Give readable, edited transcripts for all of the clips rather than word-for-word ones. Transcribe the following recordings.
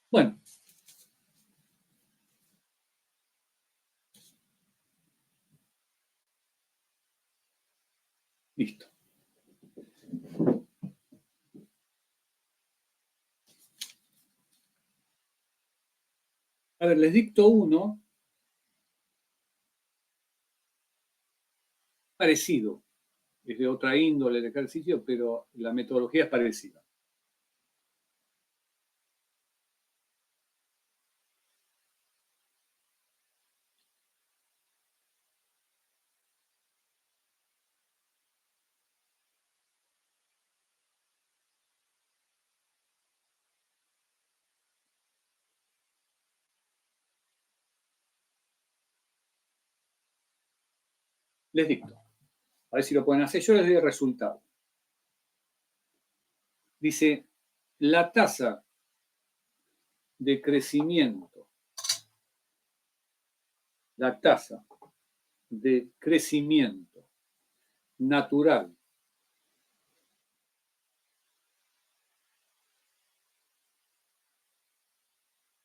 Bueno, listo. A ver, les dicto uno parecido. Es de otra índole el ejercicio, pero la metodología es parecida. Les dicto. A ver si lo pueden hacer. Yo les doy el resultado. Dice, la tasa de crecimiento, la tasa de crecimiento natural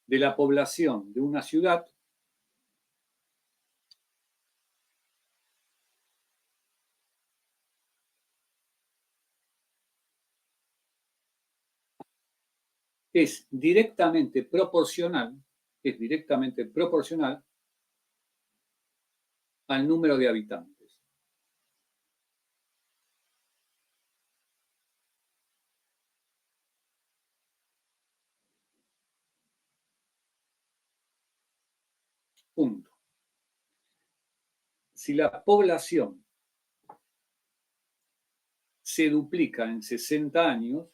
de la población de una ciudad es directamente proporcional al número de habitantes. Punto. Si la población se duplica en 60 años,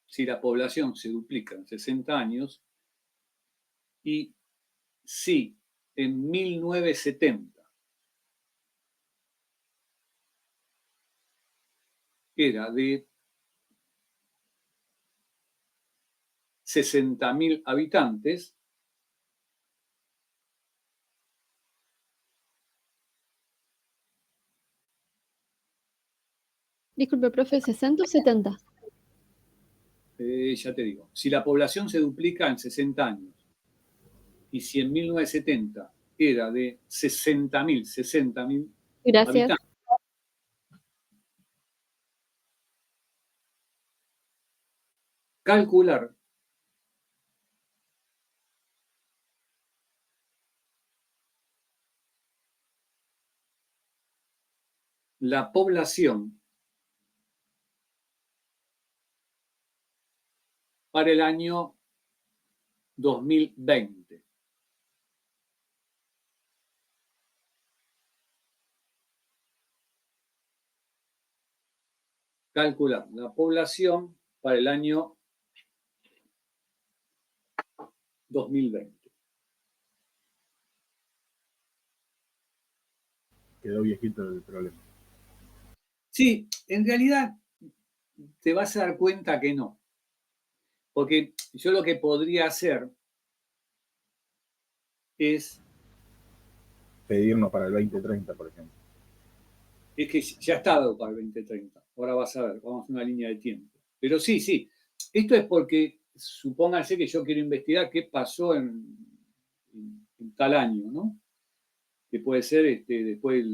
si la población se duplica en 60 años y si en 1970 era de 60.000 habitantes, Disculpe, profe, ¿60 o 70? Ya te digo, si la población se duplica en 60 años y si en 1970 era de 60.000 Gracias. habitantes, calcular la población para el año 2020. Calcular la población para el año 2020. Quedó viejito el problema. Sí, en realidad te vas a dar cuenta que no. Porque yo lo que podría hacer es Pedirnos para el 2030, por ejemplo. Es que ya está dado para el 2030. Ahora vas a ver, vamos a una línea de tiempo. Pero sí. Esto es porque supóngase que yo quiero investigar qué pasó en tal año, ¿no? Que puede ser después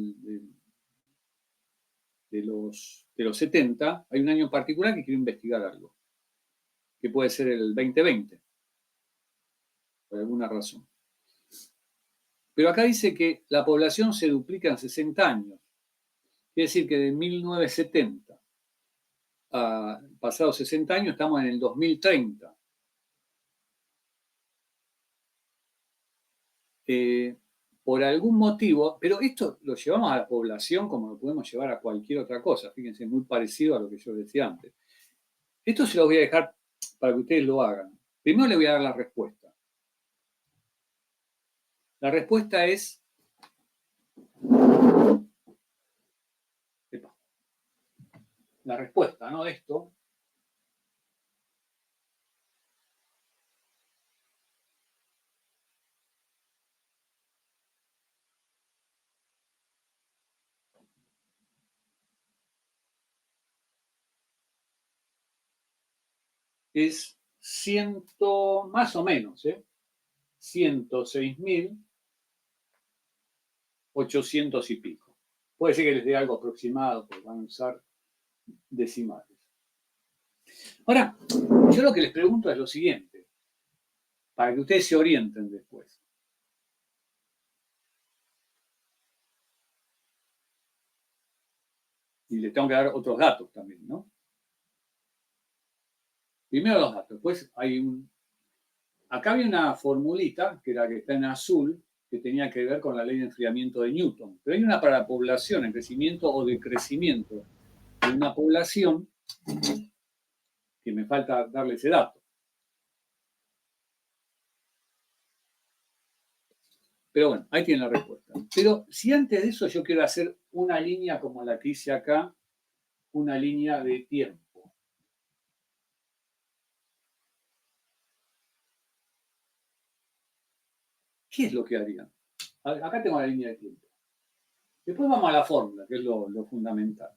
de los 70. Hay un año en particular que quiero investigar algo. Que puede ser el 2020. Por alguna razón. Pero acá dice que la población se duplica en 60 años. Quiere decir que de 1970 a pasados 60 años estamos en el 2030. Por algún motivo, pero esto lo llevamos a la población como lo podemos llevar a cualquier otra cosa. Fíjense, muy parecido a lo que yo decía antes. Esto se lo voy a dejar para que ustedes lo hagan. Primero le voy a dar la respuesta. La respuesta es... La respuesta, ¿no? De esto es más o menos, 106.800 y pico. Puede ser que les dé algo aproximado, porque van a usar decimales. Ahora, yo lo que les pregunto es lo siguiente, para que ustedes se orienten después. Y les tengo que dar otros datos también, ¿no? Primero los datos, después acá había una formulita, que era la que está en azul, que tenía que ver con la ley de enfriamiento de Newton. Pero hay una para la población, el crecimiento o decrecimiento de una población, que me falta darle ese dato. Pero bueno, ahí tienen la respuesta. Pero si antes de eso yo quiero hacer una línea como la que hice acá, una línea de tiempo. ¿Qué es lo que harían? Acá tengo la línea de tiempo. Después vamos a la fórmula, que es lo fundamental.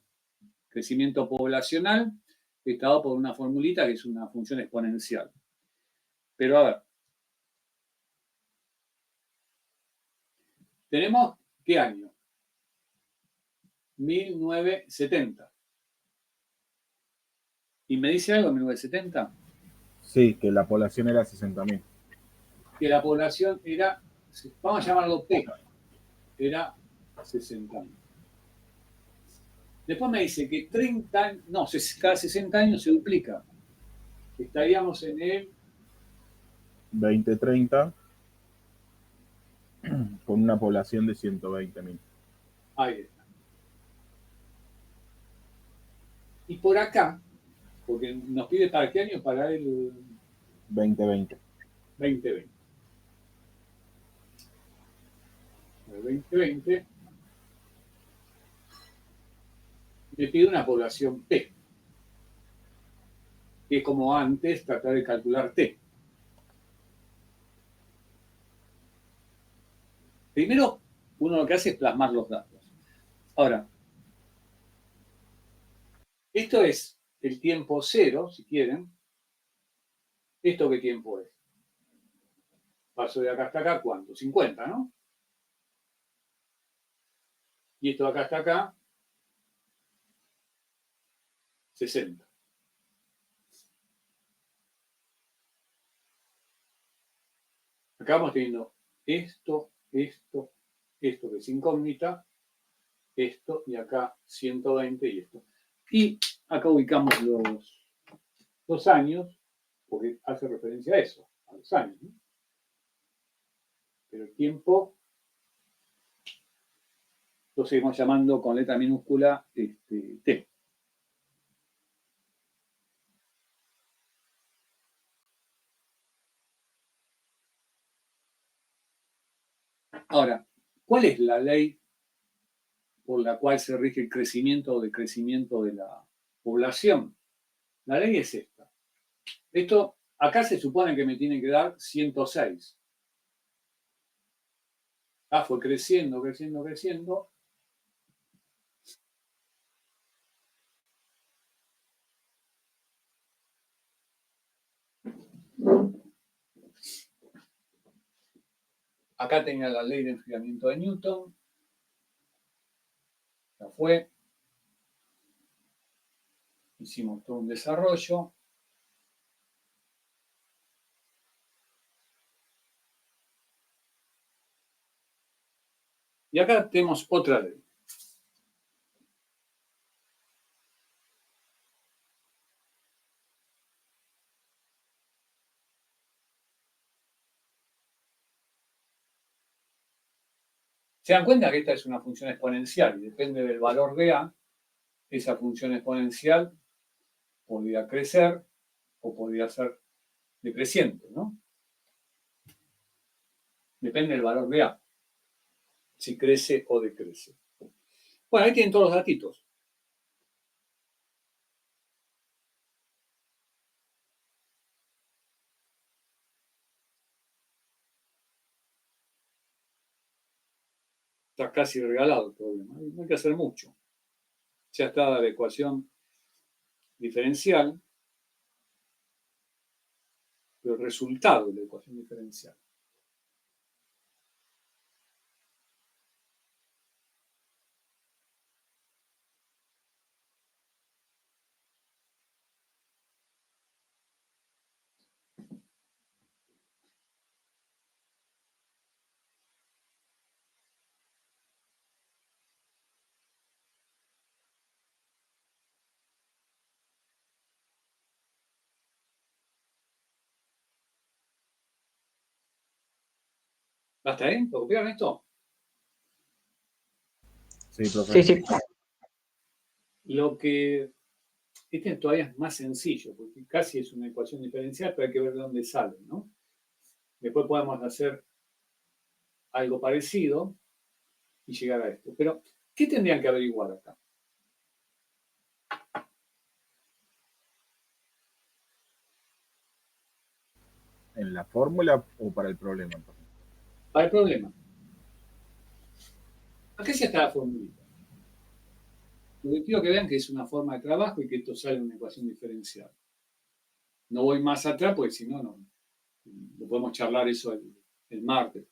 Crecimiento poblacional, estado por una formulita que es una función exponencial. Pero a ver, tenemos ¿qué año? 1970. ¿Y me dice algo 1970? Sí, que la población era 60.000. Que la población era, vamos a llamarlo P, era 60.000. Después me dice que 30 años, no, cada 60 años se duplica. Estaríamos en el 2030 con una población de 120.000. Ahí está. Y por acá, porque nos pide para qué año, para el 2020. 2020. El 2020 me pide una población P, que es como antes tratar de calcular T. Primero, uno lo que hace es plasmar los datos. Ahora, esto es el tiempo cero, si quieren. ¿Esto qué tiempo es? Paso de acá hasta acá, ¿cuánto? 50, ¿no? Y esto de acá hasta acá, 60. Acá vamos teniendo esto que es incógnita, esto y acá 120 y esto. Y acá ubicamos los años, porque hace referencia a eso, a los años, ¿no? Pero el tiempo lo seguimos llamando con letra minúscula T. Ahora, ¿cuál es la ley por la cual se rige el crecimiento o decrecimiento de la población? La ley es esta. Esto, acá se supone que me tiene que dar 106. Ah, fue creciendo, creciendo, creciendo. Acá tenía la ley de enfriamiento de Newton. Ya fue. Hicimos todo un desarrollo. Y acá tenemos otra ley. Se dan cuenta que esta es una función exponencial y depende del valor de A, esa función exponencial podría crecer o podría ser decreciente, ¿no? Depende del valor de A, si crece o decrece. Bueno, ahí tienen todos los datitos. Está casi regalado el problema. No hay que hacer mucho. Ya está la ecuación diferencial. pero el resultado de la ecuación diferencial. ¿Hasta ahí? ¿Lo copiaron esto? Sí, profe. Sí. Lo que este todavía es más sencillo, porque casi es una ecuación diferencial, pero hay que ver de dónde sale, ¿no? Después podemos hacer algo parecido y llegar a esto. Pero, ¿qué tendrían que averiguar acá? ¿En la fórmula o para el problema? Para el problema. Acá ya está la formulita. Lo que quiero que vean que es una forma de trabajo y que esto sale una ecuación diferencial. No voy más atrás, porque si no, no podemos charlar eso el martes.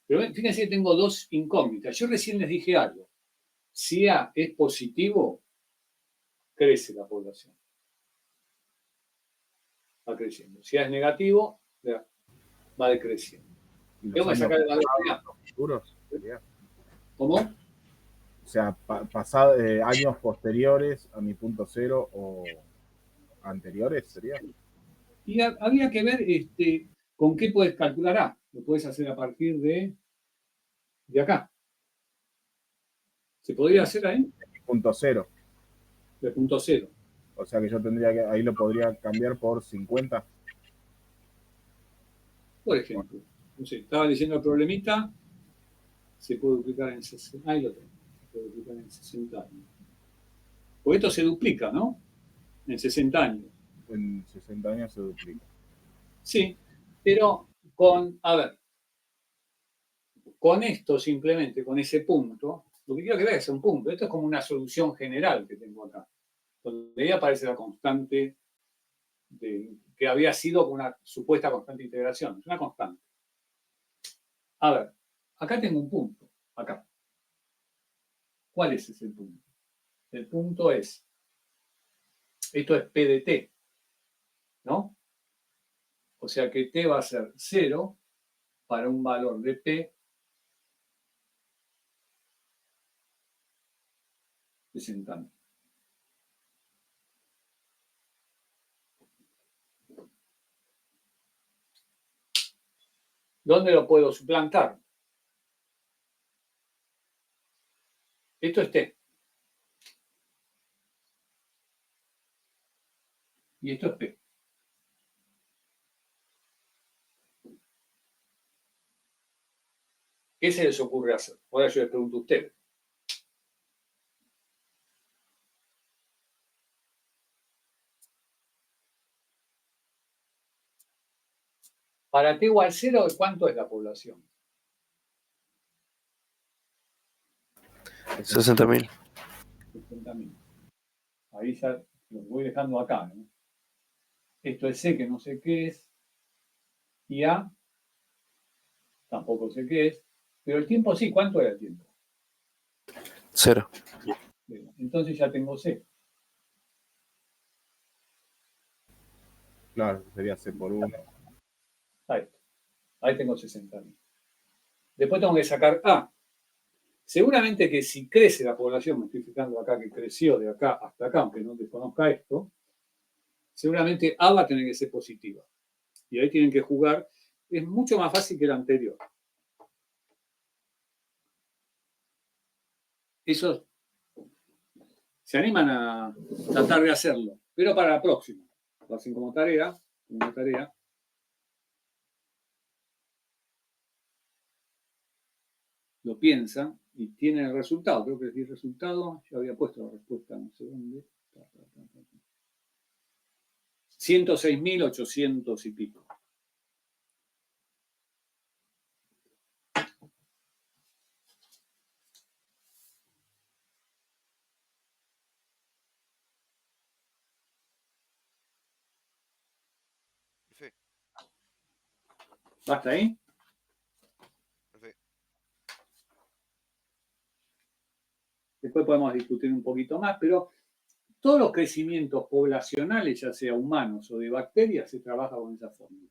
Pero fíjense que tengo dos incógnitas. Yo recién les dije algo. Si A es positivo, crece la población. Va creciendo. Si A es negativo, va decreciendo. ¿Y Tengo que sacar el valor de A. futuros? ¿Sería? ¿Cómo? O sea, años posteriores a mi punto cero o anteriores, ¿sería? Y habría que ver con qué puedes calcular A. Lo puedes hacer a partir de acá. ¿Se podría hacer ahí? Punto cero. De punto cero. O sea que yo tendría que, ahí lo podría cambiar por 50. Por ejemplo. No sé, estaba leyendo el problemita. Se puede duplicar en 60. Ahí lo tengo. Se puede duplicar en 60 años. Porque esto se duplica, ¿no? En 60 años. En 60 años se duplica. Sí, pero a ver, con esto simplemente, con ese punto, lo que quiero que veas es un punto. Esto es como una solución general que tengo acá. Donde ahí aparece la constante que había sido una supuesta constante de integración. Es una constante. A ver, acá tengo un punto. Acá. ¿Cuál es ese punto? El punto es, esto es P de T, ¿no? O sea que T va a ser 0 para un valor de P de 60 años. ¿Dónde lo puedo suplantar? Esto es T. Y esto es P. ¿Qué se les ocurre hacer? Ahora yo les pregunto a ustedes. Para T igual 0, ¿cuánto es la población? 60.000. 60.000. Ahí ya los voy dejando acá, ¿no? Esto es C, que no sé qué es. Y A, tampoco sé qué es. Pero el tiempo sí, ¿cuánto era el tiempo? 0. Bien, entonces ya tengo C. Claro, sería C por 1. Ahí tengo 60.000. Después tengo que sacar A. Seguramente que si crece la población, me estoy fijando acá que creció de acá hasta acá, aunque no desconozca esto, seguramente A va a tener que ser positiva. Y ahí tienen que jugar. Es mucho más fácil que el anterior. Esos se animan a tratar de hacerlo, pero para la próxima. Lo hacen como tarea, lo piensan y tienen el resultado. Creo que el resultado, yo había puesto la respuesta, no sé dónde. 106.800 y pico. Sí, ¿Basta ahí? sí. Después podemos discutir un poquito más, pero todos los crecimientos poblacionales, ya sea humanos o de bacterias, se trabaja con esa fórmula,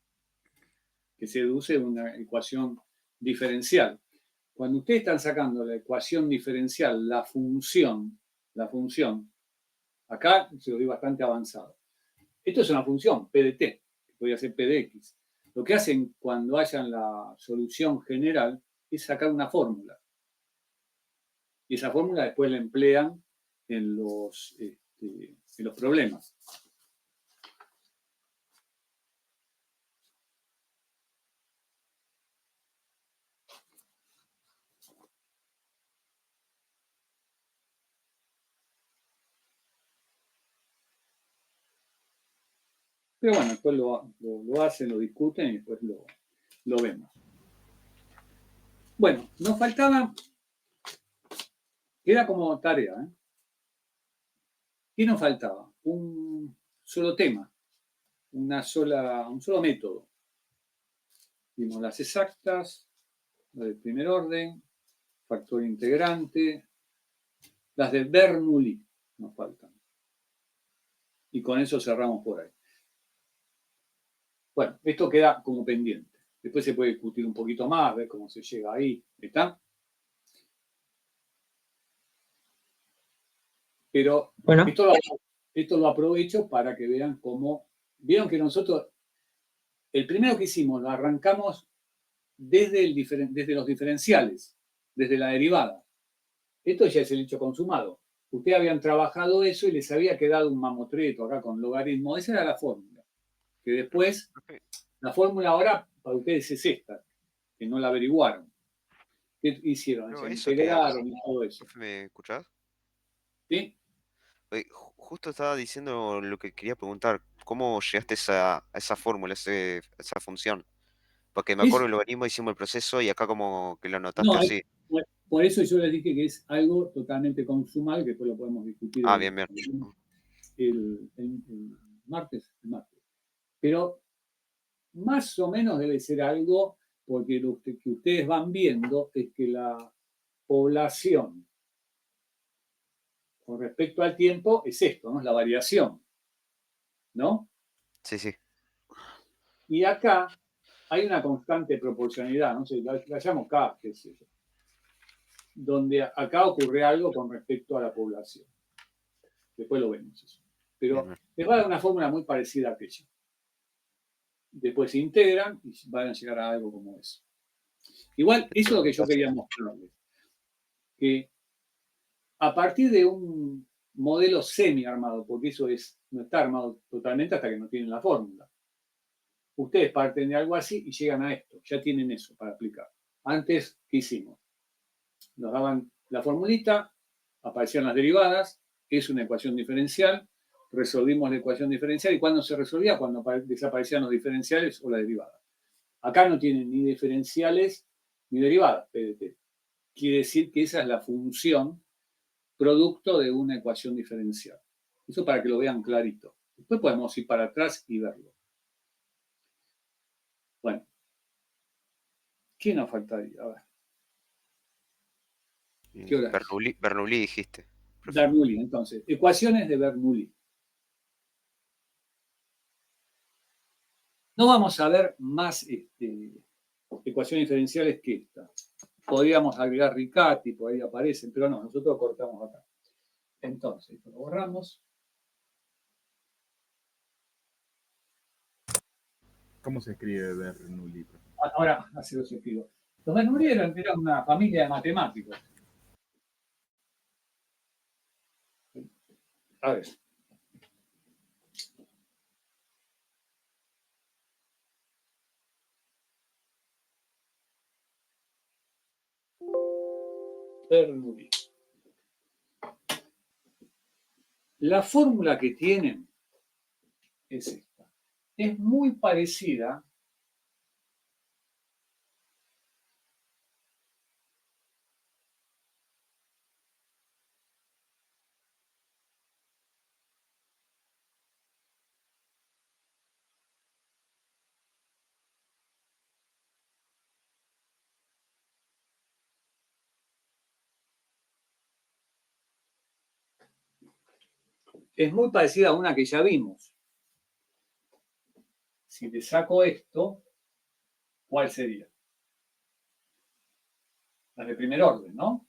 que se deduce de una ecuación diferencial. Cuando ustedes están sacando la ecuación diferencial, la función, acá se lo doy bastante avanzado. Esto es una función, P de t, que podría ser P de x. Lo que hacen cuando hayan la solución general es sacar una fórmula. Y esa fórmula después la emplean en los problemas. Pero bueno, después lo hacen, lo discuten y después lo vemos. Bueno, nos faltaba, queda como tarea, ¿eh? ¿Qué nos faltaba? Un solo tema, un solo método. Vimos las exactas, las de primer orden, factor integrante, las de Bernoulli nos faltan. Y con eso cerramos por ahí. Bueno, esto queda como pendiente. Después se puede discutir un poquito más, ver cómo se llega ahí. ¿Está? Pero Bueno, esto lo aprovecho para que vean cómo. Vieron que nosotros, el primero que hicimos, lo arrancamos desde los diferenciales, desde la derivada. Esto ya es el hecho consumado. Ustedes habían trabajado eso y les había quedado un mamotreto acá con logaritmo. Esa era la fórmula. Que después, Profe, la fórmula ahora para ustedes es esta, que no la averiguaron. ¿Qué hicieron? no, Se eso te iba a integraron y todo eso. profe, ¿me escuchás? ¿Sí? Oye, justo estaba diciendo lo que quería preguntar. ¿Cómo llegaste a esa fórmula, esa función? Porque me acuerdo Es, el logaritmo hicimos el proceso y acá como que lo no, notaste así. por eso yo les dije que es algo totalmente consumado, que después lo podemos discutir Ah, bien, bien. el martes. Pero más o menos debe ser algo, porque lo que ustedes van viendo es que la población con respecto al tiempo es esto, ¿no? Es la variación, ¿no? Sí, sí. Y acá hay una constante proporcionalidad, no sé, la llamo K, qué sé yo, donde acá ocurre algo con respecto a la población. Después lo vemos eso. Bien, Pero bien. les va a dar una fórmula muy parecida a aquella. Después se integran y van a llegar a algo como eso. Igual, eso es lo que yo quería mostrarles. Que a partir de un modelo semi-armado, porque eso no está armado totalmente hasta que no tienen la fórmula. Ustedes parten de algo así y llegan a esto. Ya tienen eso para aplicar. Antes, ¿qué hicimos? Nos daban la formulita, aparecían las derivadas, es una ecuación diferencial, resolvimos la ecuación diferencial y cuando se resolvía, cuando desaparecían los diferenciales o la derivada. Acá no tienen ni diferenciales ni derivadas, PDT. Quiere decir que esa es la función producto de una ecuación diferencial. Eso para que lo vean clarito. Después podemos ir para atrás y verlo. Bueno, ¿qué nos faltaría? A ver, ¿qué hora es? Bernoulli dijiste, profe. Bernoulli, entonces, ecuaciones de Bernoulli. No vamos a ver más ecuaciones diferenciales que esta. Podríamos agregar Riccati, por ahí aparecen, pero no, nosotros cortamos acá. Entonces, lo borramos. ¿Cómo se escribe Bernoulli? Ahora, así lo escribo. Los Bernoulli eran una familia de matemáticos. A ver. Bernoulli. La fórmula que tienen es esta. Es muy parecida es muy parecida a una que ya vimos. Si le saco esto, ¿cuál sería? La de primer orden, ¿no?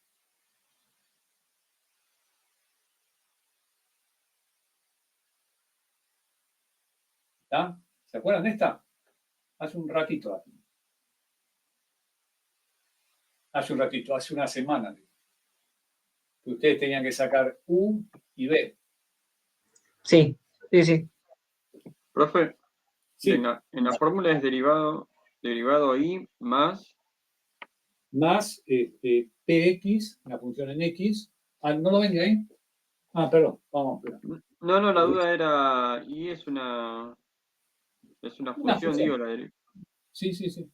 ¿Está? ¿Se acuerdan de esta? Hace un ratito. Hace una semana. Que ustedes tenían que sacar U y B. Sí, sí, sí. Profe, Sí, en la fórmula es derivado I más. más PX, una función en X. Ah, ¿no lo ven de ahí? Ah, perdón, vamos. No, la duda era I es una Una función, función. digo, Sí, sí, sí.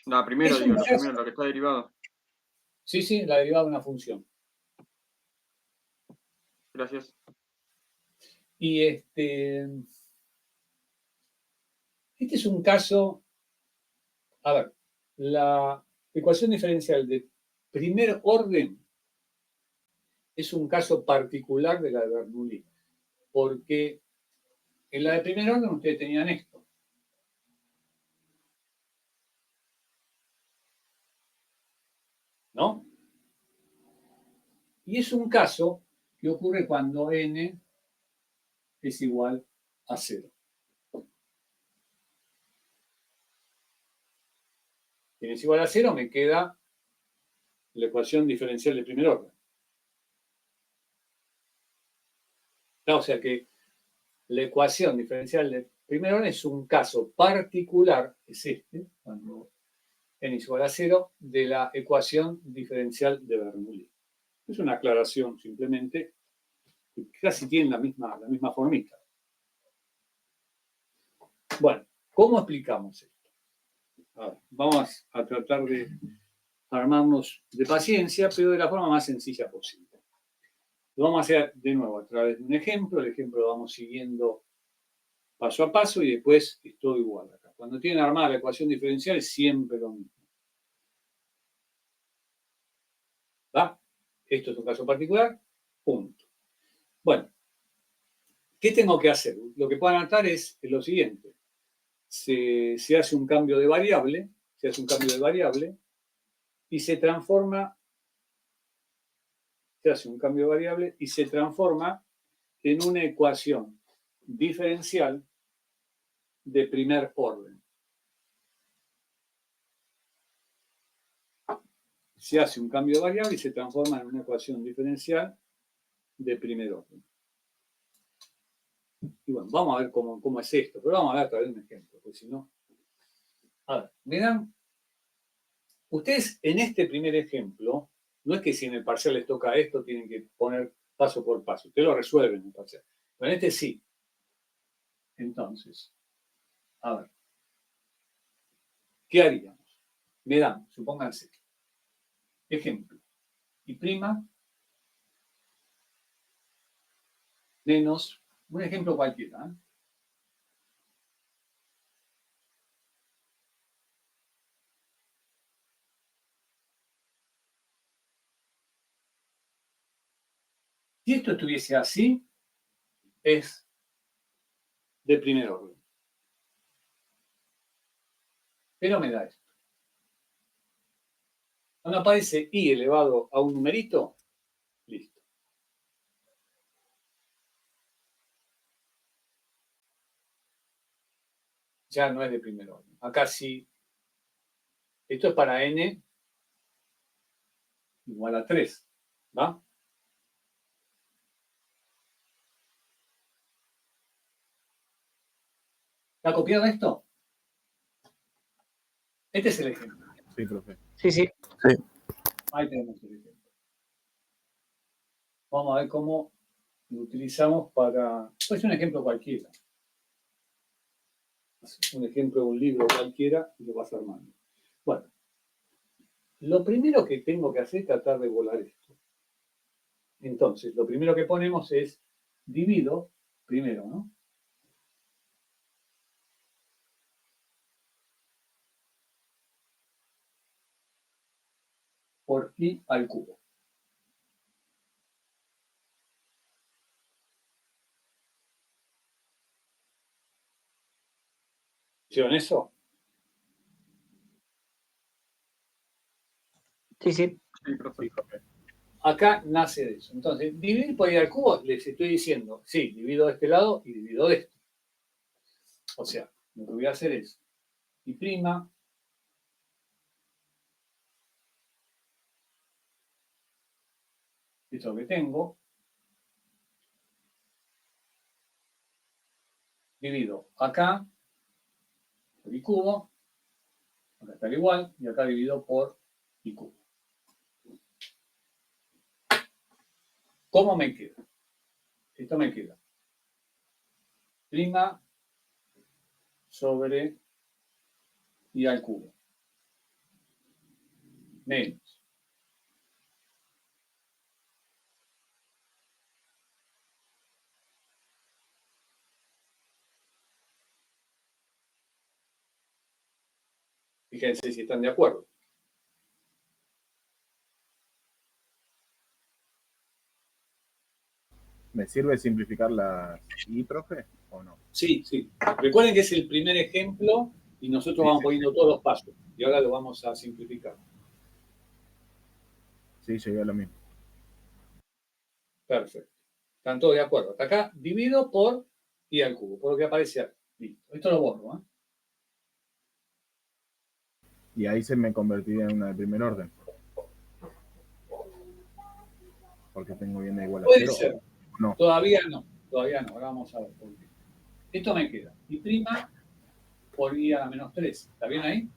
la primera, Es digo, un la caso. primera, la que está derivado. Sí, sí, la derivada de una función. Gracias. Y este es un caso, a ver, la ecuación diferencial de primer orden es un caso particular de la de Bernoulli, porque en la de primer orden ustedes tenían esto. ¿No? Y es un caso que ocurre cuando n es igual a 0. Si n es igual a 0, me queda la ecuación diferencial de primer orden. O sea que la ecuación diferencial de primer orden es un caso particular, es este, cuando n es igual a 0, de la ecuación diferencial de Bernoulli. Es una aclaración simplemente, que casi tienen la misma formita. Bueno, ¿cómo explicamos esto? A ver, vamos a tratar de armarnos de paciencia, pero de la forma más sencilla posible. Lo vamos a hacer de nuevo a través de un ejemplo. El ejemplo lo vamos siguiendo paso a paso y después es todo igual acá. Cuando tienen armada la ecuación diferencial es siempre lo mismo. ¿Va? Esto es un caso particular, punto. Bueno, ¿qué tengo que hacer? Lo que puedo anotar es lo siguiente. Se hace un cambio de variable, y se transforma, en una ecuación diferencial de primer orden. Se hace un cambio de variable y se transforma en una ecuación diferencial de primer orden. Y bueno, vamos a ver cómo es esto, pero vamos a ver a través de un ejemplo, porque si no... A ver, me dan... Ustedes en este primer ejemplo, no es que si en el parcial les toca esto, tienen que poner paso por paso. Ustedes lo resuelven en el parcial. Pero en este sí. Entonces, a ver. ¿Qué haríamos? Me dan, supónganse, ejemplo, y prima menos, un ejemplo cualquiera, ¿eh? Si esto estuviese así, es de primer orden. Pero me da esto. Cuando aparece i elevado a un numerito, listo. Ya no es de primer orden. Acá sí. Esto es para n igual a 3. ¿Va? ¿Está copiado esto? Este es el ejemplo. Sí, profe. Sí, sí. Ahí tenemos el ejemplo. Vamos a ver cómo lo utilizamos para... Pues un ejemplo cualquiera. Un ejemplo de un libro cualquiera y lo vas armando. Bueno, lo primero que tengo que hacer es tratar de volar esto. Entonces, lo primero que ponemos es divido, primero, ¿no? Por i al cubo. ¿Hicieron eso? Sí, sí. Sí, profe. Sí, profe. Acá nace de eso. Entonces, dividir por i al cubo, les estoy diciendo, sí, divido de este lado y divido de este. O sea, lo que voy a hacer es i prima esto que tengo, divido acá por i cubo, acá está igual, y acá divido por i cubo. ¿Cómo me queda? Esto me queda prima sobre i al cubo menos fíjense si están de acuerdo. ¿Me sirve simplificar las I, profe? ¿O no? Sí, sí. Recuerden que es el primer ejemplo y nosotros Sí, vamos sí, poniendo todos los pasos. Y ahora lo vamos a simplificar. Sí, llegué a lo mismo. Perfecto. ¿Están todos de acuerdo? Hasta acá divido por i al cubo, por lo que aparece acá. Listo. Esto lo borro, ¿eh? Y ahí se me convertiría en una de primer orden. Porque tengo bien de igual a Puede 0. ser. No. Todavía no. Todavía no. Ahora vamos a ver por qué. Esto me queda. I prima por i a la menos 3. ¿Está bien ahí?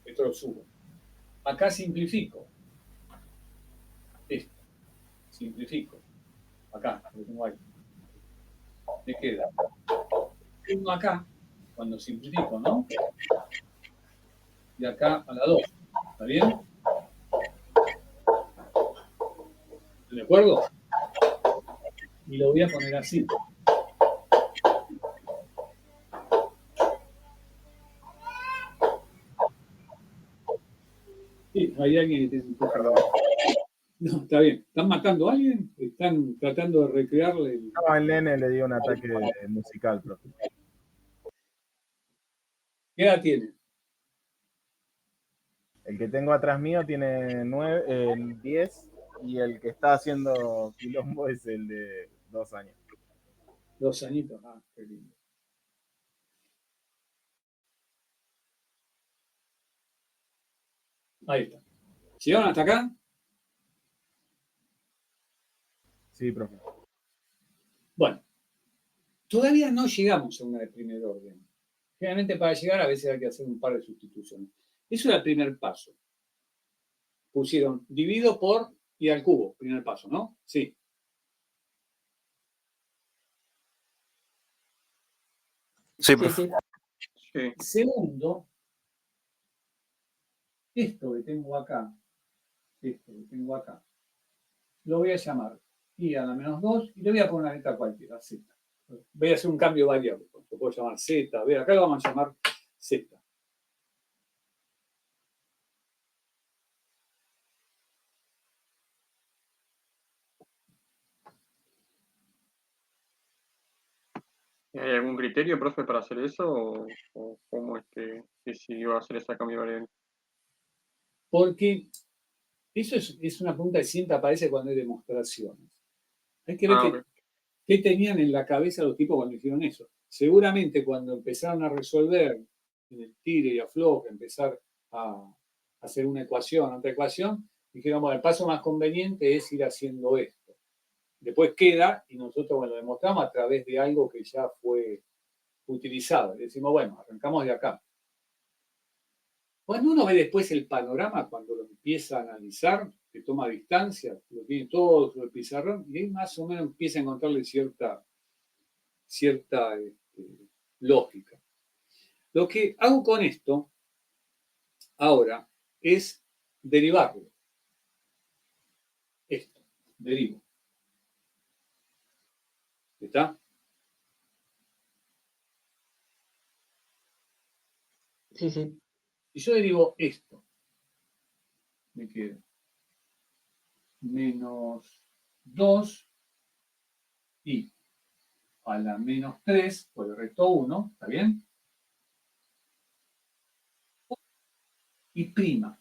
Esto lo subo. Acá simplifico. Esto. Simplifico. Acá, lo tengo ahí. Me queda 1 acá, cuando simplifico, ¿no? Y acá a la 2. ¿Está bien? ¿De acuerdo? Y lo voy a poner así. Sí, hay alguien que tiene un poco de... No, está bien. ¿Están matando a alguien? ¿Están tratando de recrearle? No, el nene le dio un ataque musical, profe. ¿Qué edad tiene? El que tengo atrás mío tiene 10 y el que está haciendo quilombo es el de 2 años. 2 añitos. Ah, qué lindo. Ahí está. ¿Llegaron hasta acá? Sí, profe. Bueno, todavía no llegamos a una de primer orden. Generalmente para llegar a veces hay que hacer un par de sustituciones. Eso era el primer paso. Pusieron divido por i al cubo, primer paso, ¿no? Sí. Sí, Sí, profe. sí. Sí. Segundo, esto que tengo acá, lo voy a llamar i a la menos 2 y le voy a poner una letra cualquiera, z. Voy a hacer un cambio variable, lo puedo llamar z, ve, acá lo vamos a llamar z. ¿Hay algún criterio, profe, para hacer eso? ¿O cómo es que decidió hacer esa cambio de variable? Porque eso es una pregunta que siempre aparece cuando hay demostraciones. Hay que ver Ah, ok. qué tenían en la cabeza los tipos cuando hicieron eso. Seguramente cuando empezaron a resolver en el tire y afloje, empezar a hacer una ecuación, otra ecuación, dijeron, bueno, el paso más conveniente es ir haciendo esto. Después queda, y nosotros, bueno, lo demostramos a través de algo que ya fue utilizado. Y decimos, bueno, arrancamos de acá. Cuando uno ve después el panorama, cuando lo empieza a analizar, que toma distancia, lo tiene todo sobre el pizarrón, y ahí más o menos empieza a encontrarle cierta lógica. Lo que hago con esto ahora es derivarlo. Esto, derivo. ¿Está? Sí, sí. Si yo derivo esto, me queda menos 2 y a la menos 3, por el resto 1, ¿está bien? y prima.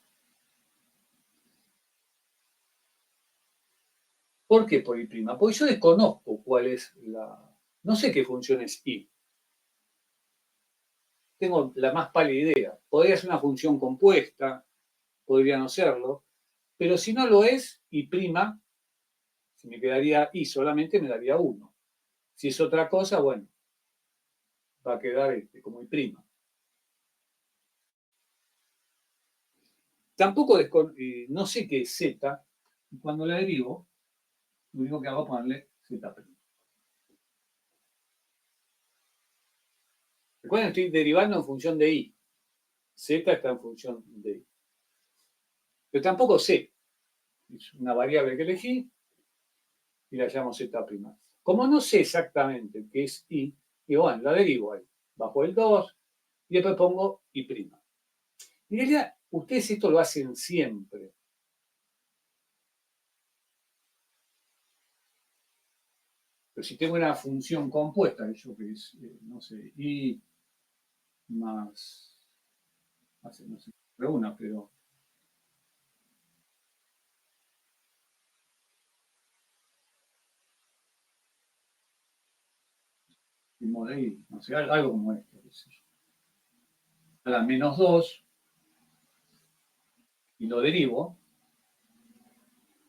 ¿Por qué por y prima? Porque yo desconozco cuál es la... No sé qué función es y. Tengo la más pálida idea. Podría ser una función compuesta, podría no serlo, pero si no lo es, y prima, si me quedaría y solamente me daría 1. Si es otra cosa, bueno, va a quedar como y prima. Tampoco no sé qué es z, y cuando la derivo, lo único que hago es ponerle z'. Recuerden, estoy derivando en función de y. Z está en función de y. Pero tampoco sé. Es una variable que elegí y la llamo z'. Como no sé exactamente qué es y, digo, bueno, la derivo ahí. Bajo el 2 y después pongo y prima. En realidad, ustedes esto lo hacen siempre. Pero si tengo una función compuesta, eso que es, no sé, y más, no sé, una, pero de y, no sé, algo como esto, qué sé yo. Ahora, menos 2, y lo derivo.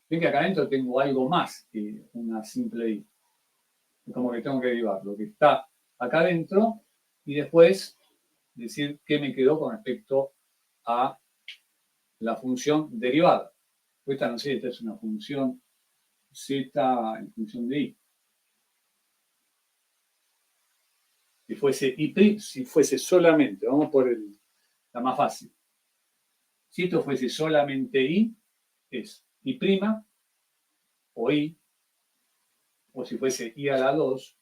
Ven que acá adentro tengo algo más que una simple y. Es como que tengo que derivar lo que está acá adentro y después decir qué me quedó con respecto a la función derivada. Esta no sé, esta es una función z en función de y. Si fuese solamente, vamos por la más fácil. Si esto fuese solamente y, es y prima o y, o si fuese y a la 2,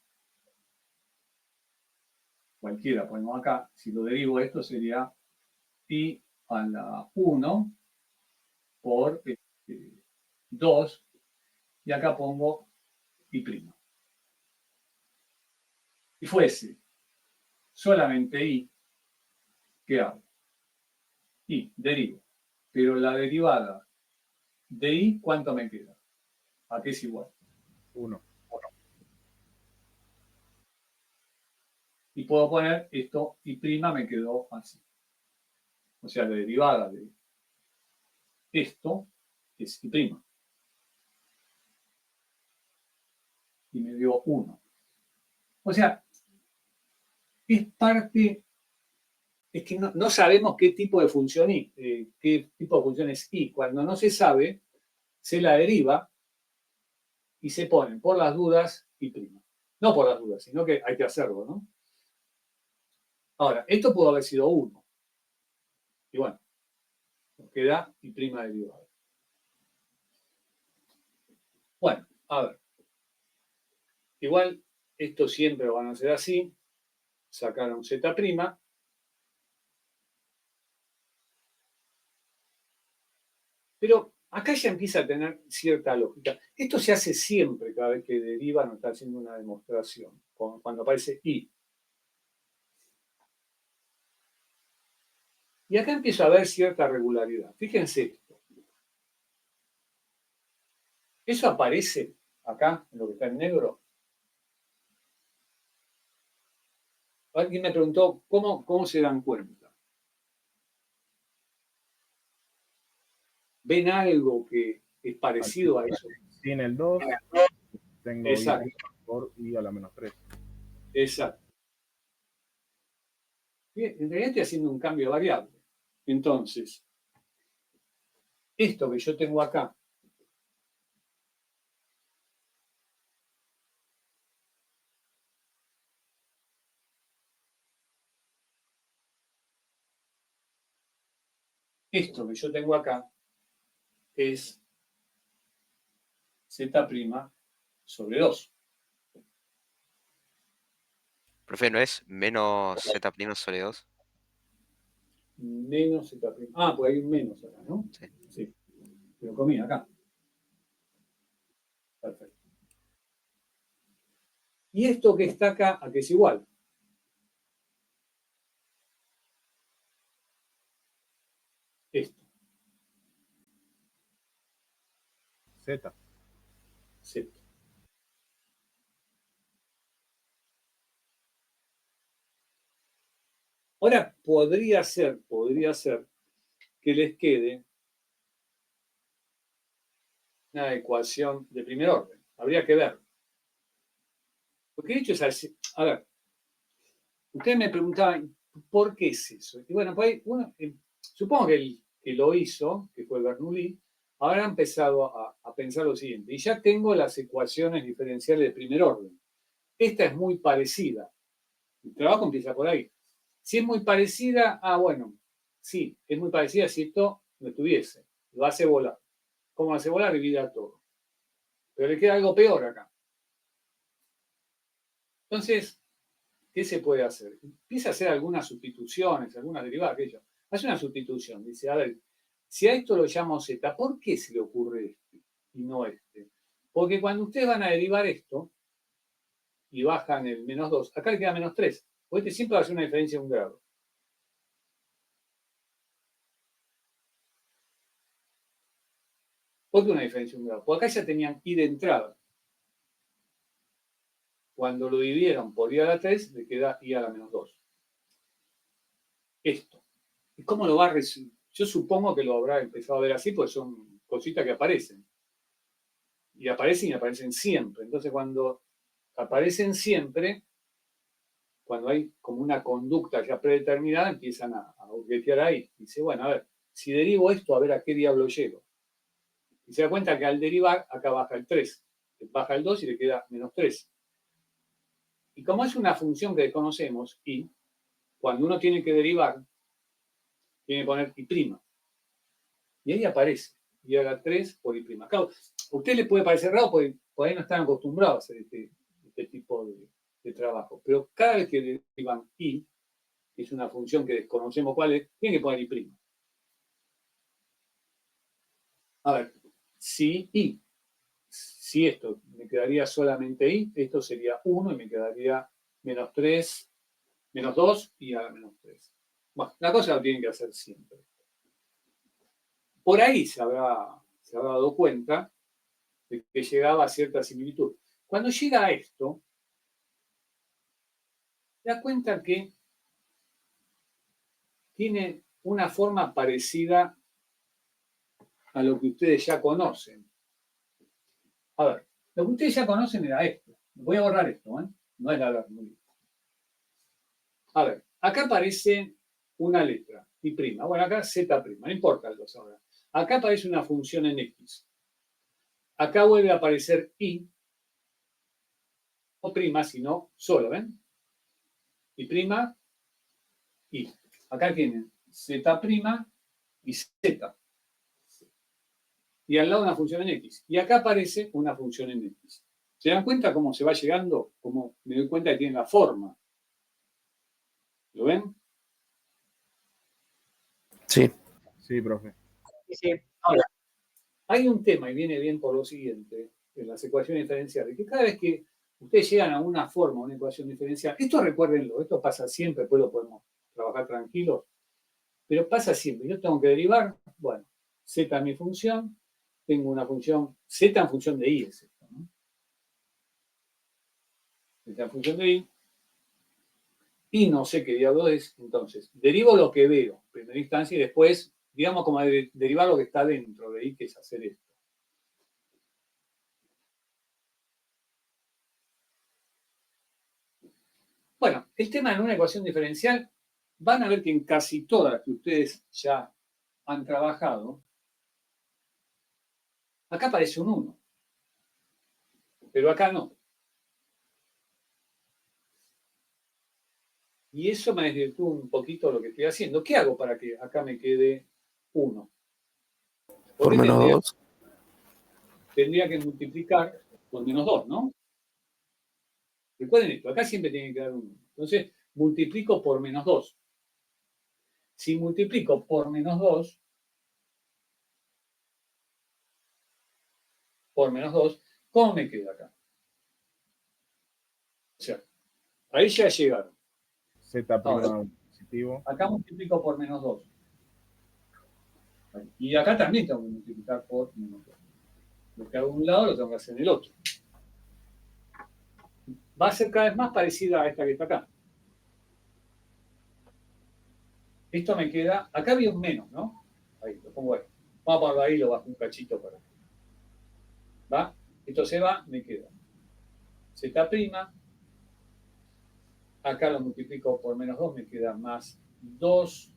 cualquiera ponemos acá, si lo derivo esto sería y a la 1 por 2, y acá pongo y prima. Si fuese solamente y, ¿qué hago? Y derivo. Pero la derivada de y, ¿cuánto me queda? ¿A qué es igual? 1. Y puedo poner esto y prima me quedó así. O sea, la derivada de esto es y prima. Y me dio 1. O sea, es parte, es que no sabemos qué tipo de función y, qué tipo de función es y. Cuando no se sabe, se la deriva y se ponen por las dudas y prima. No por las dudas, sino que hay que hacerlo, ¿no? Ahora, esto pudo haber sido 1. Y bueno, nos queda y prima derivada. Bueno, a ver. Igual, esto siempre lo van a hacer así. Sacaron z'. Pero acá ya empieza a tener cierta lógica. Esto se hace siempre cada vez que derivan o está haciendo una demostración, cuando aparece y. Y acá empieza a haber cierta regularidad. Fíjense esto. Eso aparece acá, en lo que está en negro. Alguien me preguntó, ¿cómo se dan cuenta? ¿Ven algo que es parecido a eso? Sin el 2, tengo Exacto. y por y a la menos 3. Exacto. Bien, en realidad estoy haciendo un cambio de variable. Entonces, esto que yo tengo acá, es z' sobre 2. Profe, ¿no es menos z' sobre 2? Menos z'. Ah, pues hay un menos acá, ¿no? Sí. Sí. Lo comí acá. Perfecto. Y esto que está acá, ¿a qué es igual? Z. Z. Ahora, podría ser que les quede una ecuación de primer orden. Habría que ver. Porque de hecho es así. A ver, ustedes me preguntaban, ¿por qué es eso? Y bueno, pues supongo que el que lo hizo, que fue Bernoulli, habrá empezado a pensar lo siguiente. Y ya tengo las ecuaciones diferenciales de primer orden. Esta es muy parecida. El trabajo empieza por ahí. Si es muy parecida, bueno, sí, es muy parecida si esto no estuviese. Lo hace volar. ¿Cómo hace volar? Divide todo. Pero le queda algo peor acá. Entonces, ¿qué se puede hacer? Empieza a hacer algunas sustituciones, algunas derivadas, aquello. Hace una sustitución. Dice, a ver, si a esto lo llamo Z, ¿por qué se le ocurre este y no este? Porque cuando ustedes van a derivar esto y bajan el -2, acá le queda -3. Porque este siempre va a ser una diferencia de 1 grado. ¿Por qué una diferencia de 1 grado? Porque acá ya tenían I de entrada. Cuando lo dividieron por I a la 3, le queda I a la -2. Esto. ¿Y cómo lo va a recibir? Yo supongo que lo habrá empezado a ver así, porque son cositas que aparecen. Y aparecen siempre. Entonces, cuando aparecen siempre, cuando hay como una conducta ya predeterminada, empiezan a juguetear ahí. Dice, bueno, a ver, si derivo esto, a ver a qué diablo llego. Y se da cuenta que al derivar, acá baja el 3. Baja el 2 y le queda -3. Y como es una función que desconocemos, y cuando uno tiene que derivar, tiene que poner I'. Y ahí aparece. Y a la 3 por I'. Claro, a usted le puede parecer raro porque por ahí no están acostumbrados a hacer este tipo de trabajo. Pero cada vez que derivan I, que es una función que desconocemos cuál es, tiene que poner I'. A ver, si esto me quedaría solamente I, esto sería 1 y me quedaría -3, -2 y a la -3. Bueno, la cosa lo tienen que hacer siempre. Por ahí se habrá dado cuenta de que llegaba a cierta similitud. Cuando llega a esto, se da cuenta que tiene una forma parecida a lo que ustedes ya conocen. A ver, lo que ustedes ya conocen era esto. Voy a borrar esto, ¿eh? No es la Bernoulli. A ver, acá aparece una letra, I'. Bueno, acá Z', no importa el 2 ahora. Acá aparece una función en X. Acá vuelve a aparecer I, no prima, sino solo, ¿ven? I', I. Acá tienen Z' y Z. Y al lado una función en X. Y acá aparece una función en X. ¿Se dan cuenta cómo se va llegando? Como me doy cuenta que tiene la forma. ¿Lo ven? Sí. Sí, profe. Sí. Ahora, hay un tema, y viene bien por lo siguiente, en las ecuaciones diferenciales, que cada vez que ustedes llegan a una forma, una ecuación diferencial, esto recuérdenlo, esto pasa siempre, después lo podemos trabajar tranquilos, pero pasa siempre. Yo tengo que derivar, bueno, Z es mi función, tengo una función, Z en función de I es esto, ¿no? Z en función de I, y no sé qué diablo es, entonces, derivo lo que veo en primera instancia y después, digamos, como derivar lo que está dentro de I, que es hacer esto. Bueno, el tema en una ecuación diferencial, van a ver que en casi todas que ustedes ya han trabajado, acá aparece un 1, pero acá no. Y eso me desvirtúa un poquito lo que estoy haciendo. ¿Qué hago para que acá me quede 1? Por -2. Tendría que multiplicar con -2, ¿no? Recuerden esto, acá siempre tiene que quedar 1. Entonces, multiplico por -2. Si multiplico por -2, ¿cómo me queda acá? O sea, ahí ya llegaron. Z' Ahora, positivo. acá multiplico por -2. Y acá también tengo que multiplicar por -2. Lo que hago en un lado lo tengo que hacer en el otro. Va a ser cada vez más parecida a esta que está acá. Esto me queda, acá había un menos, ¿no? Ahí, lo pongo ahí. Vamos a ponerlo ahí, lo bajo un cachito para acá. ¿Va? Esto se va, me queda Z'. Acá lo multiplico por menos 2, me queda más 2.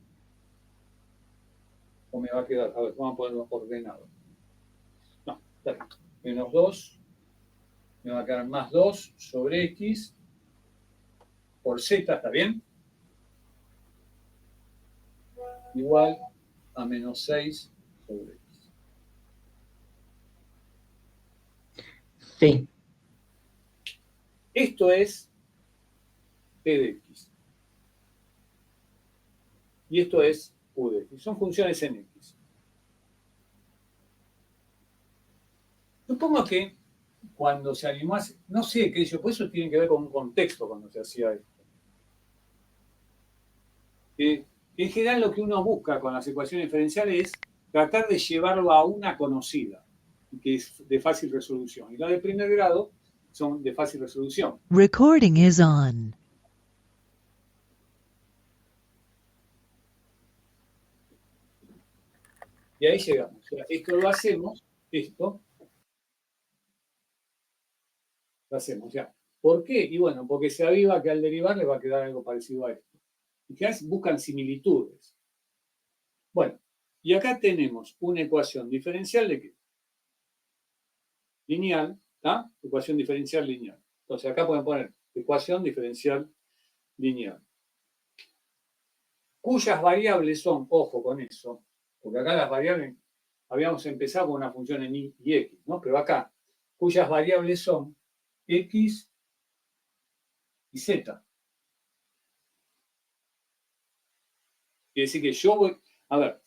O me va a quedar, a ver, vamos a ponerlo ordenado. No, está bien. Menos 2, me va a quedar más 2 sobre X por Z, ¿está bien? Igual a menos 6 sobre X. Sí. Esto es P de X. Y esto es U de X. Son funciones en X. Supongo que cuando se animó a... No sé qué yo, por eso tiene que ver con un contexto cuando se hacía esto. En general lo que uno busca con las ecuaciones diferenciales es tratar de llevarlo a una conocida, que es de fácil resolución. Y las de primer grado son de fácil resolución. Recording is on. Y ahí llegamos. O sea, esto lo hacemos, esto lo hacemos ya. ¿Por qué? Y bueno, porque se aviva que al derivar le va a quedar algo parecido a esto. Y que buscan similitudes. Bueno, y acá tenemos una ecuación diferencial de qué? Lineal, ¿está? Ecuación diferencial lineal. Entonces acá pueden poner ecuación diferencial lineal. Cuyas variables son, ojo con eso, porque acá las variables, habíamos empezado con una función en y y x, ¿no? Pero acá, cuyas variables son x y z. Quiere decir que yo voy, a ver,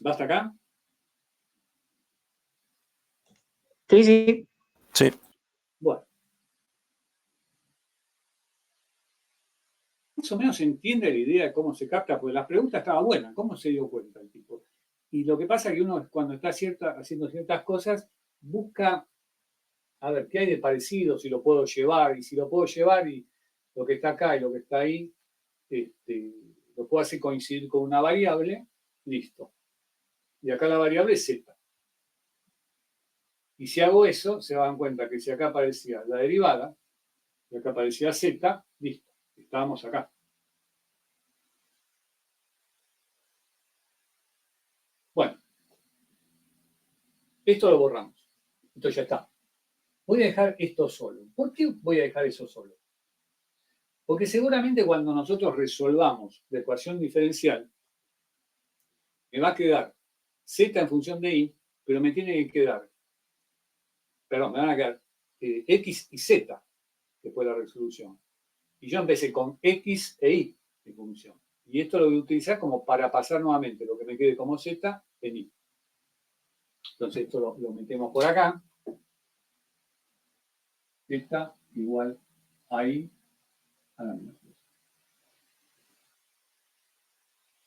¿basta acá? Sí, sí. Sí. Bueno. Más o menos se entiende la idea de cómo se capta, porque la pregunta estaba buena, ¿cómo se dio cuenta el tipo? Y lo que pasa es que uno cuando está haciendo ciertas cosas, busca, a ver, ¿qué hay de parecido? Si lo puedo llevar, y si lo puedo llevar, y lo que está acá y lo que está ahí, lo puedo hacer coincidir con una variable, listo. Y acá la variable es z. Y si hago eso, se dan cuenta que si acá aparecía la derivada, y acá aparecía z, listo, estábamos acá. Bueno, esto lo borramos. Esto ya está. Voy a dejar esto solo. ¿Por qué voy a dejar eso solo? Porque seguramente cuando nosotros resolvamos la ecuación diferencial, me va a quedar z en función de y, pero me tiene que quedar, perdón, me van a quedar x y z después de la resolución. Y yo empecé con x e y de función. Y esto lo voy a utilizar como para pasar nuevamente lo que me quede como z en y. Entonces esto lo metemos por acá. Z igual a y a la menos 2.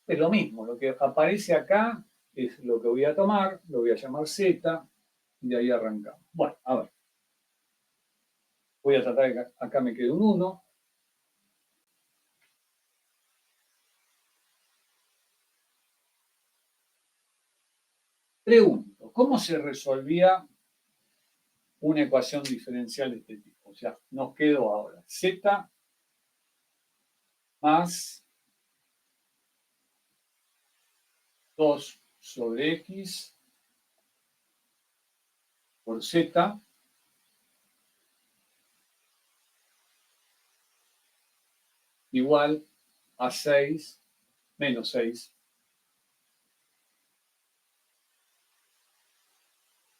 Es lo mismo, lo que aparece acá es lo que voy a tomar, lo voy a llamar z, y de ahí arrancamos. Bueno, a ver. Voy a tratar de que acá me quede un 1. Pregunto, ¿cómo se resolvía una ecuación diferencial de este tipo? O sea, nos quedó ahora z más 2 sobre x por z igual a 6 menos 6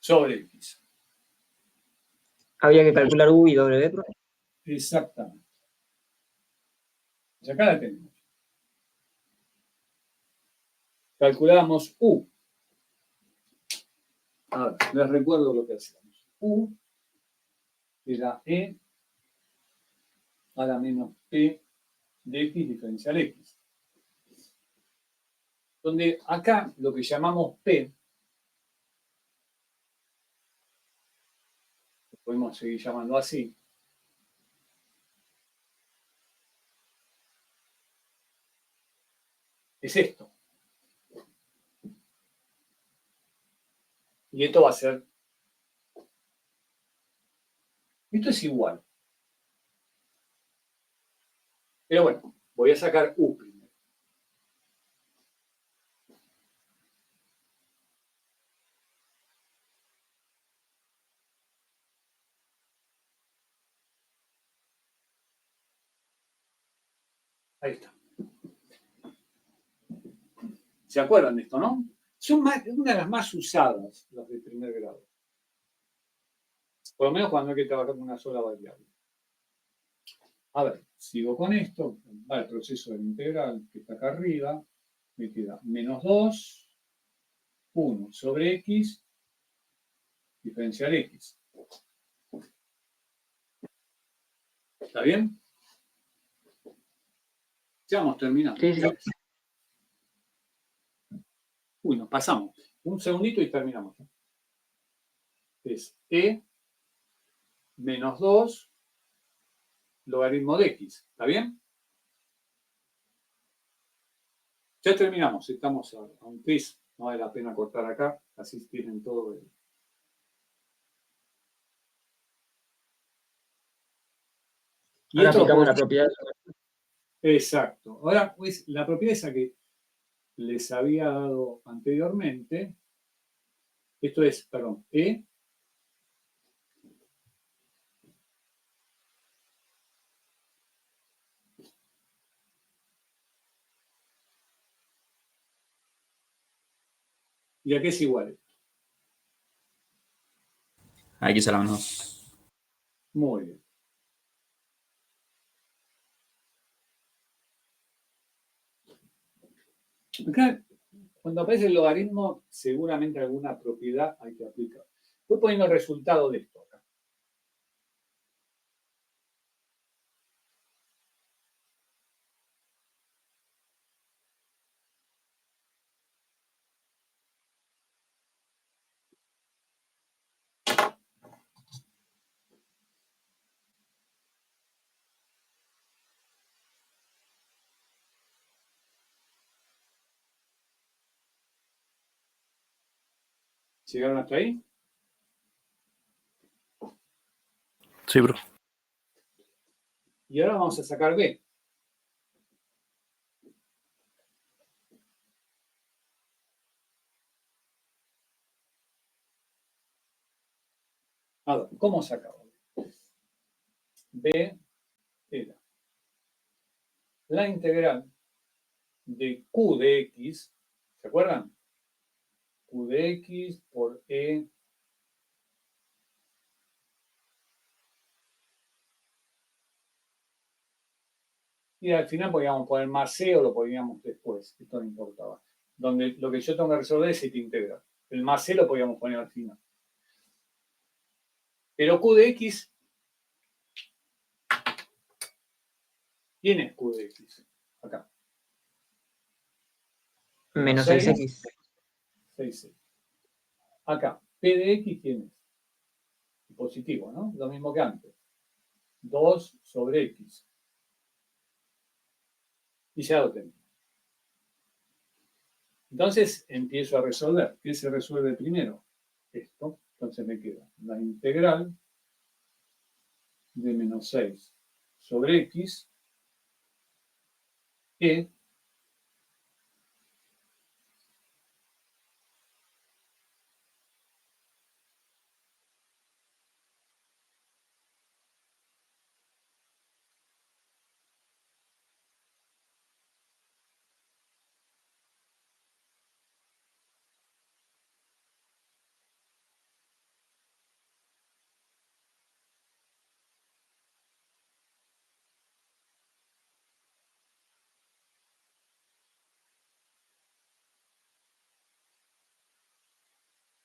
sobre x. Había que calcular U y W. ¿No? Exactamente. Pues acá la tenemos. Calculamos U. A ver, les recuerdo lo que hacíamos. U era E a la menos P de x diferencial x. Donde acá lo que llamamos P, lo podemos seguir llamando así, es esto. Y esto va a ser, esto es igual. Pero bueno, voy a sacar U primero. Ahí está. ¿Se acuerdan de esto, no? Son una de las más usadas, las de primer grado. Por lo menos cuando hay que trabajar con una sola variable. A ver, sigo con esto. Va el proceso de integral que está acá arriba. Me queda menos 2, 1 sobre x, diferencial x. ¿Está bien? Ya vamos terminando. Sí, sí. Uy, nos pasamos. Un segundito y terminamos. Es e menos 2 logaritmo de x. ¿Está bien? Ya terminamos. Estamos a un quiz. No vale la pena cortar acá. Así tienen todo el... Y Ahora esto lo aplicamos puedo- la propiedad. Exacto. Ahora, pues, la propiedad esa que les había dado anteriormente, esto es, perdón, E ¿y a qué es igual? A x a la menos 2. Muy bien. Acá, cuando aparece el logaritmo, seguramente alguna propiedad hay que aplicar. Voy poniendo el resultado de esto acá. ¿Llegaron hasta ahí? Sí, bro. Y ahora vamos a sacar B. A ver, ¿cómo sacamos? B era la integral de Q de X, ¿se acuerdan? Q de X por E y al final podíamos poner más C o lo podíamos después, esto no importaba. Donde lo que yo tengo que resolver es esta integral. El más C lo podíamos poner al final. Pero Q de X, ¿quién es Q de X? Acá. Menos 6, 6x. 6C. Acá, P de X, ¿quién es? Positivo, ¿no? Lo mismo que antes. 2 sobre X. Y ya lo tengo. Entonces empiezo a resolver. ¿Qué se resuelve primero? Esto. Entonces me queda la integral de menos 6 sobre X que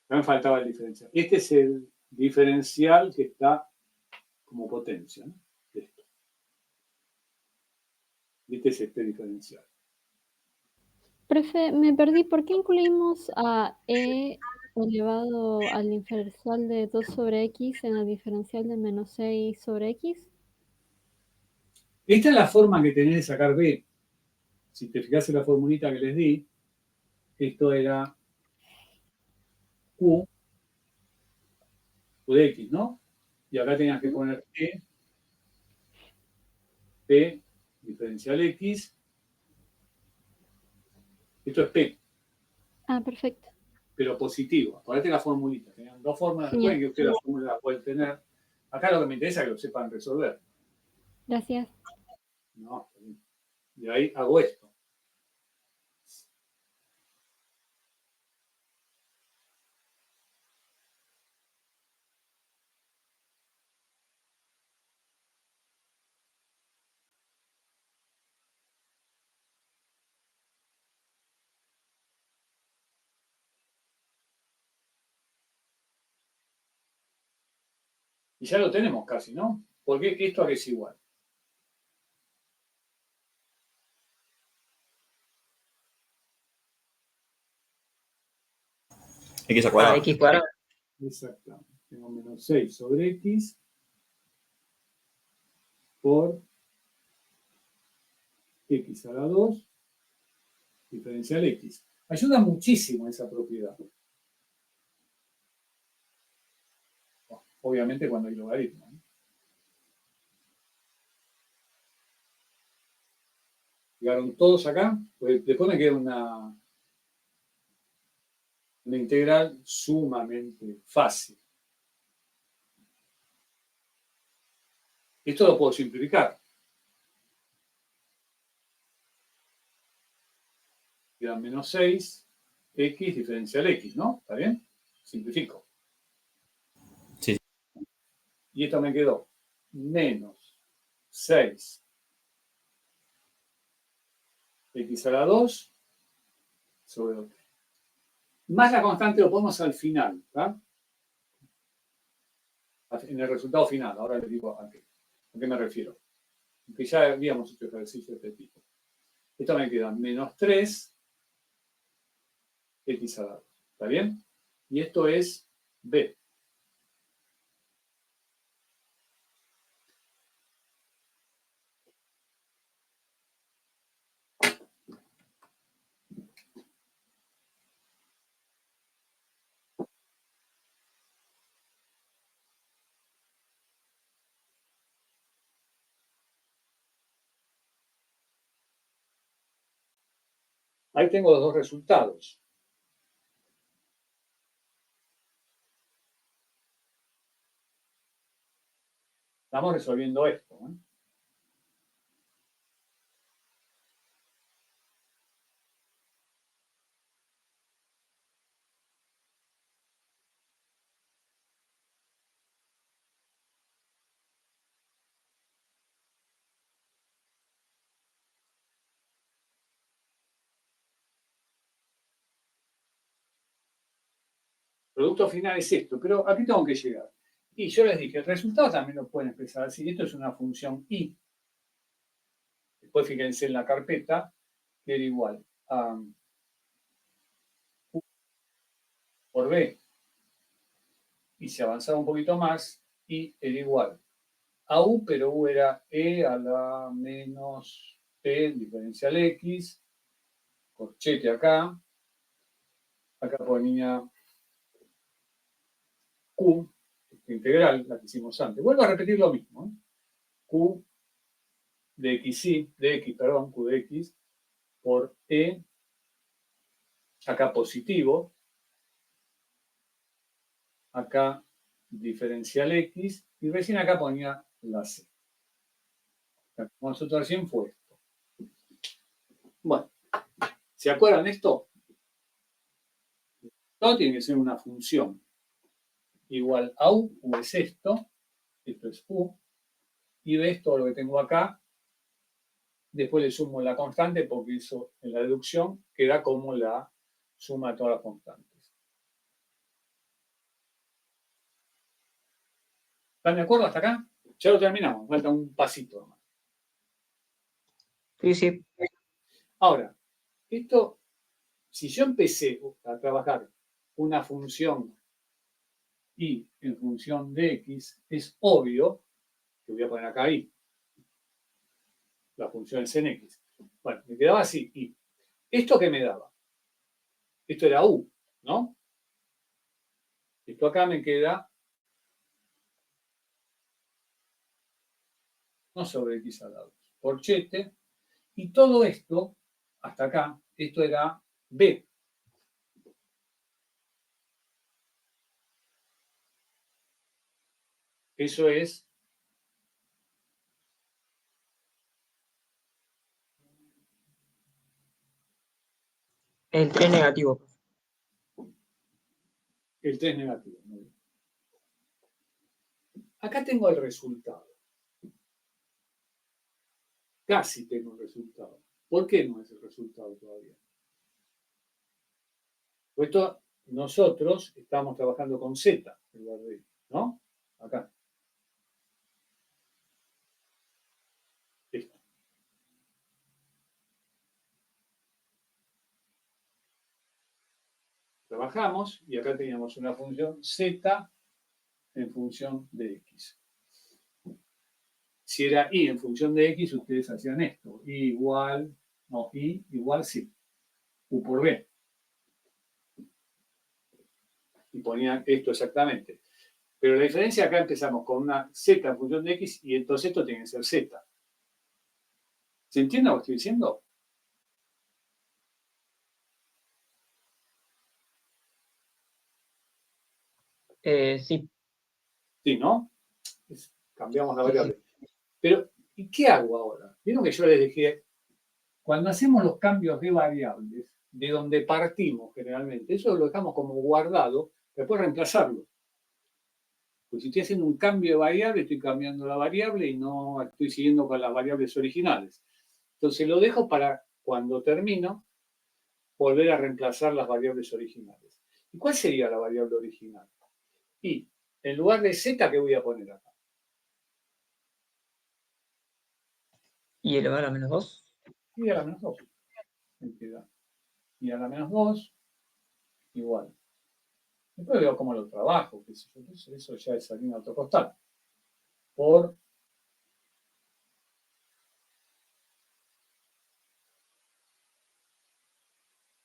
no me faltaba el diferencial. Este es el diferencial que está como potencia, ¿no? De esto. Y este es este diferencial. Profe, me perdí. ¿Por qué incluimos a e elevado al diferencial de 2 sobre x en el diferencial de menos 6 sobre x? Esta es la forma que tenés de sacar b. Si te fijas en la formulita que les di, esto era q de x, ¿no? Y acá tenías que poner p diferencial x. Esto es p, Ah, perfecto. pero positivo. Acordate la formulita. Tenían dos fórmulas después que ustedes la fórmula la pueden tener. Acá lo que me interesa es que lo sepan resolver. Gracias. No, y ahí hago esto. Y ya lo tenemos casi, ¿no? Porque esto aquí es igual. X al A cuadrado. x cuadrado. Exactamente. Tengo menos 6 sobre x por x a la 2 diferencial x. Ayuda muchísimo esa propiedad. Obviamente cuando hay logaritmo, ¿no? Llegaron todos acá, pues después me queda una integral sumamente fácil. Esto lo puedo simplificar. Queda menos 6 x diferencial x, ¿no? ¿Está bien? Simplifico. Sí. Y esto me quedó menos 6 x a la 2 sobre 2. Más la constante lo ponemos al final, ¿tá? En el resultado final. Ahora les digo a qué me refiero. Que ya habíamos hecho ejercicios de este tipo. Esto me queda menos 3 x a la 2. ¿Está bien? Y esto es b. Ahí tengo los dos resultados. Estamos resolviendo esto, ¿eh? El producto final es esto, pero aquí tengo que llegar. Y yo les dije, el resultado también lo pueden expresar así. Esto es una función y. Después fíjense en la carpeta, que era igual a u por b. Y si avanzaba un poquito más, y era igual a u, pero u era e a la menos p diferencial x, corchete acá. Acá ponía q, esta integral, la que hicimos antes. Vuelvo a repetir lo mismo, ¿eh? Q de x, perdón, q de x, por e, acá positivo, acá diferencial x, y recién acá ponía la c. Como nosotros recién fue esto. Bueno, ¿se acuerdan de esto? Todo tiene que ser una función igual a u es esto es u, y de esto lo que tengo acá, después le sumo la constante porque eso en la deducción queda como la suma de todas las constantes. ¿Están de acuerdo hasta acá? Ya lo terminamos, falta un pasito más. Sí, sí. Ahora, esto, si yo empecé a trabajar una función y en función de x, es obvio que voy a poner acá y. La función es en x. Bueno, me quedaba así, y. ¿Esto qué me daba? Esto era u, ¿no? Esto acá me queda no sobre x al lado, corchete, y todo esto, hasta acá, esto era b. Eso es El 3 negativo. el 3 negativo. Muy bien. Acá tengo el resultado. Casi tengo el resultado. ¿Por qué no es el resultado todavía? Puesto nosotros estamos trabajando con z en lugar de, ¿no? Acá. Esto. Trabajamos y acá teníamos una función z en función de x. Si era y en función de x, ustedes hacían esto. Y igual, no, y igual sí. U por b. Y ponían esto exactamente. Pero la diferencia acá empezamos con una z en función de x y entonces esto tiene que ser z. ¿Se entiende lo que estoy diciendo? Sí. Sí, ¿no? Cambiamos la variable. Pero, ¿y qué hago ahora? Vieron que yo les dije, cuando hacemos los cambios de variables, de donde partimos generalmente, eso lo dejamos como guardado, después reemplazarlo. Pues si estoy haciendo un cambio de variable, estoy cambiando la variable y no estoy siguiendo con las variables originales. Entonces lo dejo para cuando termino, volver a reemplazar las variables originales. ¿Y cuál sería la variable original? Y en lugar de z, ¿qué voy a poner acá? Y elevar a menos 2. Y a la menos 2. Y a la menos 2, igual. Después veo cómo lo trabajo, qué sé yo, eso ya es harina autocostal. Por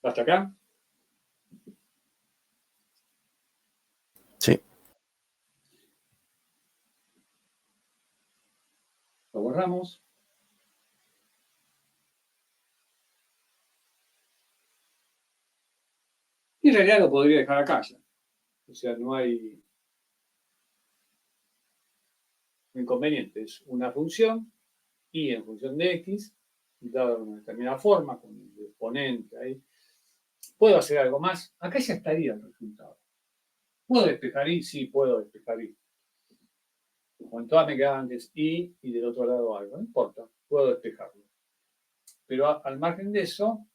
¿hasta acá? Sí. Lo borramos. Y en realidad lo podría dejar acá ya. O sea, no hay inconveniente. Es una función y en función de x, dada de una determinada forma, con el exponente ahí. ¿Puedo hacer algo más? Acá ya estaría el resultado. ¿Puedo despejar y? Sí, puedo despejar y. Como en todas me quedaba antes y del otro lado algo. No importa, puedo despejarlo. Pero al margen de eso,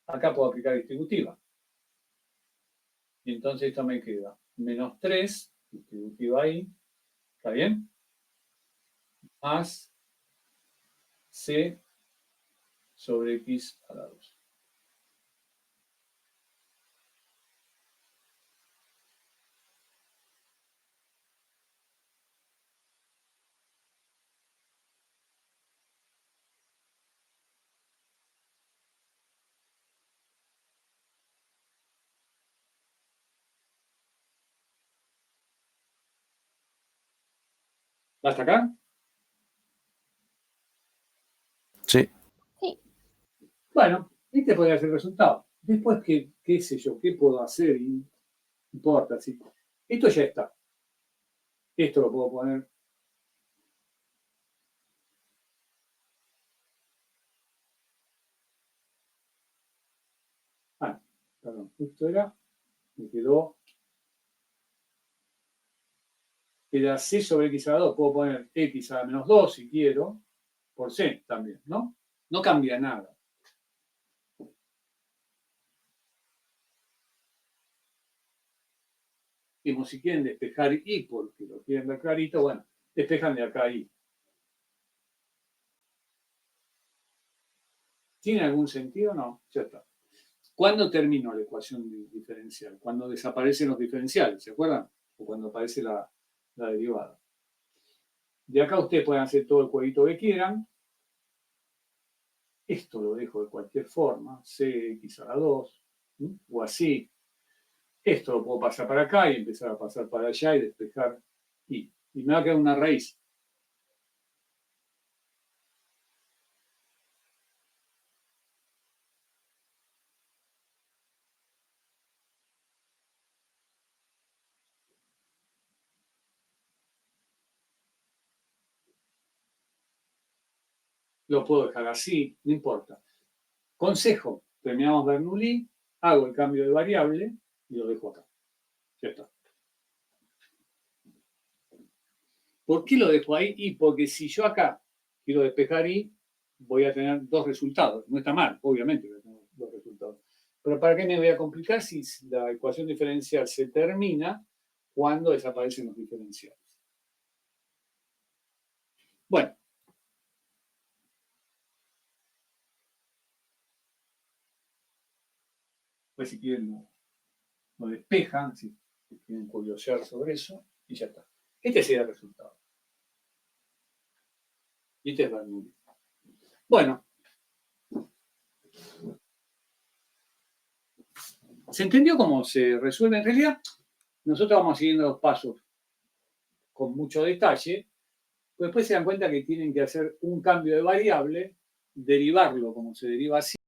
acá puedo aplicar distributiva. Y entonces esto me queda menos 3, distributiva ahí, ¿está bien? Más c sobre x a la 2. ¿Hasta acá? Sí. Sí. Bueno, este podría ser el resultado. Después, qué sé yo, qué puedo hacer, y no importa. ¿Sí? Esto ya está. Esto lo puedo poner. Ah, perdón, esto era, me quedó. Queda c sobre x a la 2. Puedo poner x a la menos 2 si quiero, por c también, ¿no? No cambia nada. Como si quieren despejar y porque lo quieren ver clarito, bueno, despejan de acá y. ¿Tiene algún sentido? No, ya está. ¿Cuándo termino la ecuación diferencial? Cuando desaparecen los diferenciales, ¿se acuerdan? O cuando aparece la derivada. De acá ustedes pueden hacer todo el jueguito que quieran. Esto lo dejo de cualquier forma, cx a la 2, ¿sí? O así. Esto lo puedo pasar para acá y empezar a pasar para allá y despejar y me va a quedar una raíz. Lo puedo dejar así, no importa. Consejo, terminamos Bernoulli, hago el cambio de variable y lo dejo acá. Ya está. ¿Por qué lo dejo ahí? Y porque si yo acá quiero despejar y voy a tener dos resultados. No está mal, obviamente voy a tener dos resultados. Pero ¿para qué me voy a complicar si la ecuación diferencial se termina cuando desaparecen los diferenciales? Bueno. Pues si quieren lo despejan, si quieren curiosear sobre eso, y ya está. Este sería el resultado. Y este es Bernoulli. Bueno. ¿Se entendió cómo se resuelve? En realidad, nosotros vamos siguiendo los pasos con mucho detalle, pero después se dan cuenta que tienen que hacer un cambio de variable, derivarlo como se deriva así,